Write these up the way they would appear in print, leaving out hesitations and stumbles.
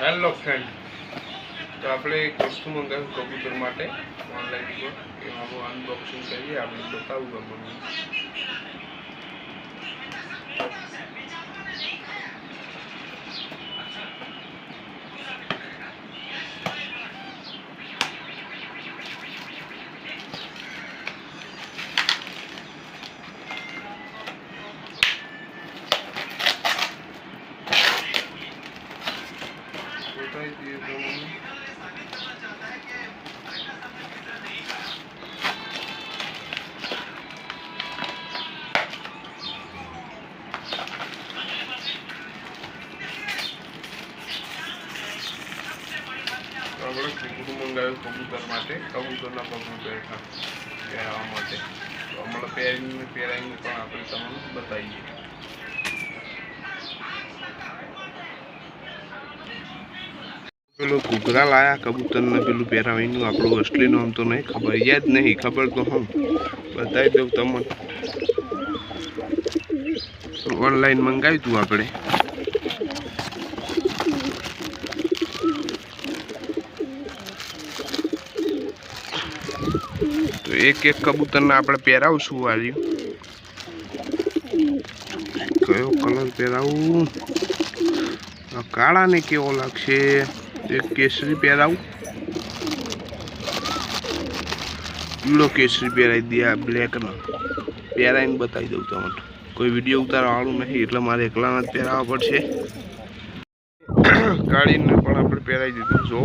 Hello friend, तो આપણે એક વસ્તુ મંગાવ્યું કબૂતર માટે ઓનલાઈન પર એનું અનબોક્સિંગ કરીએ. આપણે બતાવું તમને. बताई दिए दोनों આપણે કબૂતર મંગાવ્યું કબૂતર માટે. કબૂતરના પગમાં બેઠા પહેરવા માટે. તો હમણાં પહેરીને પણ આપણે તમને બતાવીએ. પેલું ઘૂઘરા લાયા કબૂતરને પેલું પહેરાવીનું આપણું અસલીનું આમ તો નહીં ખબર, યાદ નહીં ખબર તો હું બતાવી દઉં તમને. ઓનલાઈન મંગાવ્યું હતું આપણે. તો એક કબૂતરને આપણે પહેરાવશું. વાળ્યું કયો કલર પહેરાવું? કાળાને કેવો લાગશે? એક કેસરી પહેરાવું. પીળો કેસરી પહેરાવી દે. આ બ્લેકનો પહેરાવીને બતાવી દઉં તમને. કોઈ વિડીયો ઉતારવાળું નહીં એટલે મારે એકલાના જ પહેરાવવા પડશે. કાળીને પણ આપણે પહેરાવી દીધું. જો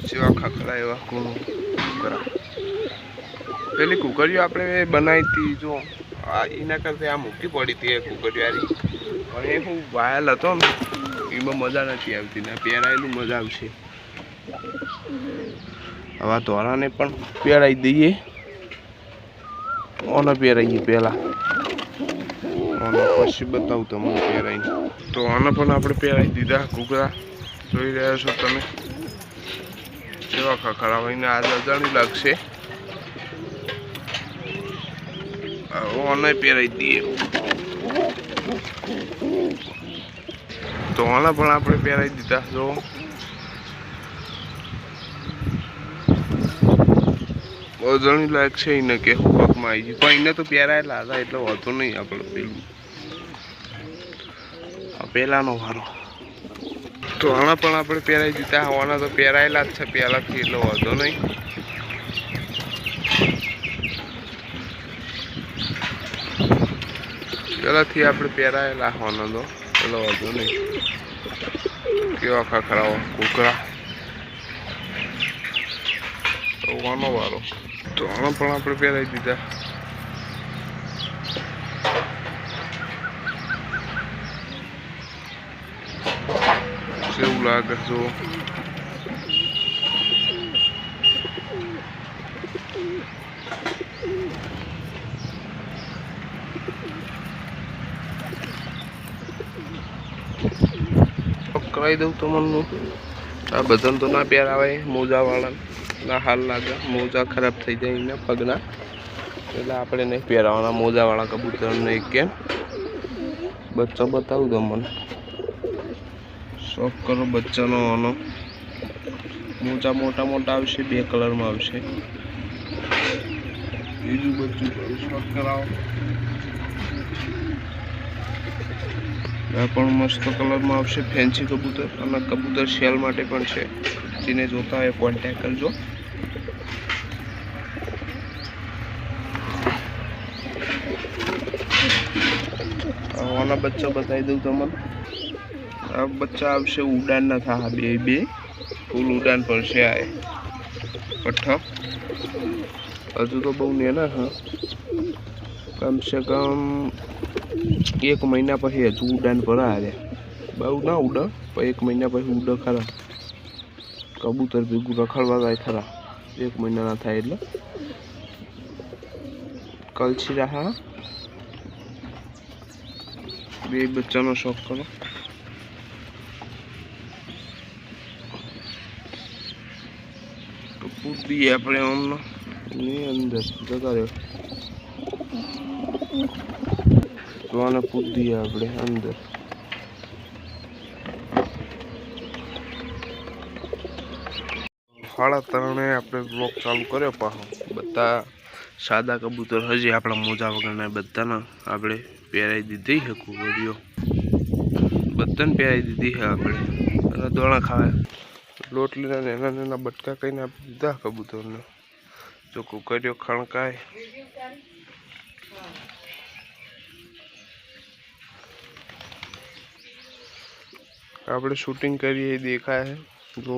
જેવા ખાખરા એવા કોણ પેલી કુકરીઓ આપણે બનાવી હતી. જો એના કરતા આ મૂકી પડી હતી એ કુકરીવાળી. પણ એ હું વાયલ હતો ને એમાં મજા નથી આવતી. ને પહેરાયેલું મજા આવશે. હવે ધોરાને પણ પહેરાવી દઈએ. ઓને પહેરાવીએ પહેલાં. ઓને પછી બતાવું તમને પહેરાવીને. તો આને પણ આપણે પહેરાવી દીધા ઘૂઘરા. જોઈ રહ્યા છો તમે કેવા ખખરા હોઈને આજ અજાણી લાગશે. ઓને પહેરાવી દઈએ. તો ઓને પણ આપણે પહેરાવી દીધા. જો અજાણી લાયક છે એને કે પગમાં આવી ગયું. પણ એને તો પહેરાયેલા હતા એટલે વાંધો નહીં. આપણે પેલું પહેલાનો વારો. તો આના પણ આપણે પહેરાવી દીધા. આના તો પહેરાયેલા જ છે પહેલાંથી એટલે વાંધો નહીં. પહેલાંથી આપણે પહેરાયેલા હોવાનો તો પેલો વાંધો નહીં. કેવા ખાખરાઓ ઘૂઘરા. તો વાનો વારો. તો આનો પણ આપણે પહેરાવી દીધા. કેવું લાગે જો કરાવી દઉં તમને. આ બધાને તો ના પહેરાવે. મોજાવાળા ના હાલ લાગે. મોજા ખરાબ થઈ જાય એના પગના એટલે આપણે નહીં પહેરાવાના મોજાવાળા કબૂતરને. કેમ બચ્ચો બતાવું તમને. શોખ કરો બચ્ચાનો. આનો મોજા મોટા મોટા આવશે. 2 કલરમાં આવશે. બીજું બચ્ચું શોખ કરાવો. આ પણ મસ્ત કલરમાં આવશે. ફેન્સી કબૂતર. અને કબૂતર શેલ માટે પણ છે. જેને જોતા હોય કોન્ટેક્ટ કરજો. આના બચ્ચા બતાવી દઉં તમને. આ બચ્ચા આવશે ઉડાન ના થા. બે ફૂલ ઉડાન પર છે. આ પઠ્ઠા હજુ તો બહુ નેના હા. કમસે કમ 1 મહિના પછી હજુ ઉડાન પર આવ્યા. બહુ ના ઉડા પણ 1 મહિના પછી ઉડા ખરા. કબૂતર ભેગું રખડવા જાય ખરા. 1 મહિના ના થાય એટલે કલછી રહ્યા. 2 બચ્ચાનો શોખ કરો. તો પૂરી આપણે હમણાં ની અંદર જતા રહ્યો. તો આને પૂરી દઈએ આપણે અંદર. 3:30 આપણે બ્લોગ ચાલુ કર્યો પાછો। બધા સાદા કબૂતર હજી આપણા મોજા વગરના બધાને આપણે પહેરાવી દીધી છે કુંવરીઓ, બધાને પહેરાવી દીધી છે આપણે। અને દોણા ખાવા લોટલીના નાના નાના બટકા કહીને આપી દીધા કબૂતરને। જો કુકરીઓ ખણકાય આપણે શૂટિંગ કરીએ દેખાય है जो